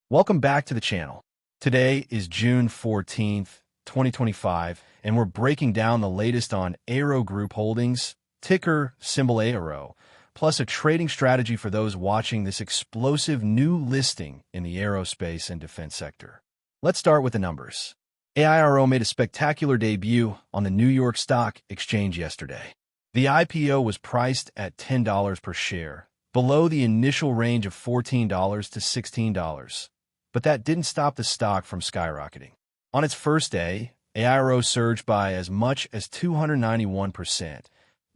Welcome back to the channel. Today is June 14th, 2025, and we're breaking down the latest on AIRO Group Holdings, ticker symbol AIRO, plus a trading strategy for those watching this explosive new listing in the aerospace and defense sector. Let's start with the numbers. AIRO made a spectacular debut on the New York Stock Exchange yesterday. The IPO was priced at $10 per share, below the initial range of $14 to $16. But that didn't stop the stock from skyrocketing. On its first day, AIRO surged by as much as 291%,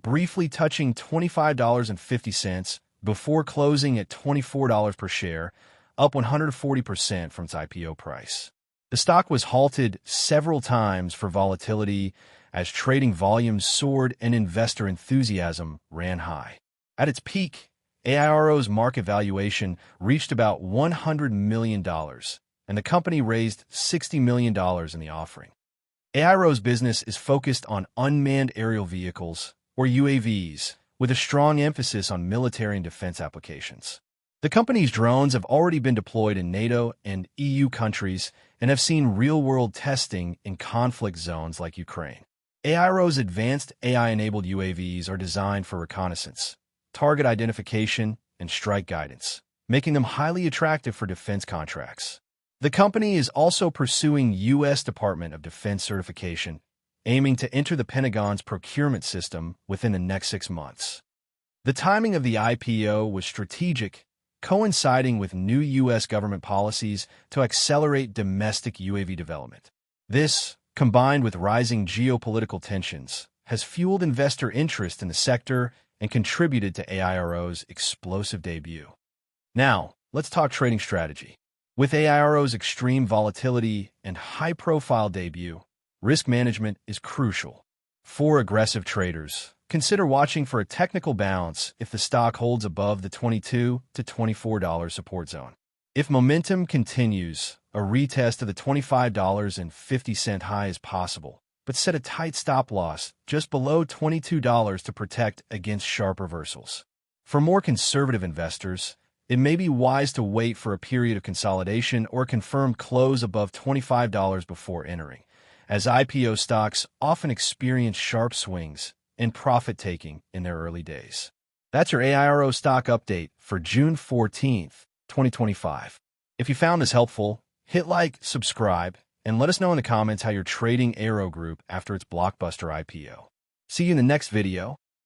briefly touching $25.50 before closing at $24 per share, up 140% from its IPO price. The stock was halted several times for volatility as trading volumes soared and investor enthusiasm ran high. At its peak, AIRO's market valuation reached about $100 million, and the company raised $60 million in the offering. AIRO's business is focused on unmanned aerial vehicles, or UAVs, with a strong emphasis on military and defense applications. The company's drones have already been deployed in NATO and EU countries and have seen real-world testing in conflict zones like Ukraine. AIRO's advanced AI-enabled UAVs are designed for reconnaissance, target identification, and strike guidance, making them highly attractive for defense contracts. The company is also pursuing U.S. Department of Defense certification, aiming to enter the Pentagon's procurement system within the next 6 months. The timing of the IPO was strategic, coinciding with new U.S. government policies to accelerate domestic UAV development. This, combined with rising geopolitical tensions, has fueled investor interest in the sector and contributed to AIRO's explosive debut. Now, let's talk trading strategy. With AIRO's extreme volatility and high-profile debut, risk management is crucial. For aggressive traders, consider watching for a technical bounce if the stock holds above the $22 to $24 support zone. If momentum continues, a retest of the $25.50 high is possible, but set a tight stop loss just below $22 to protect against sharp reversals. For more conservative investors, it may be wise to wait for a period of consolidation or confirm close above $25 before entering, as IPO stocks often experience sharp swings and profit-taking in their early days. That's your AIRO stock update for June 14th, 2025. If you found this helpful, hit like, subscribe, and let us know in the comments how you're trading AIRO Group after its blockbuster IPO. See you in the next video.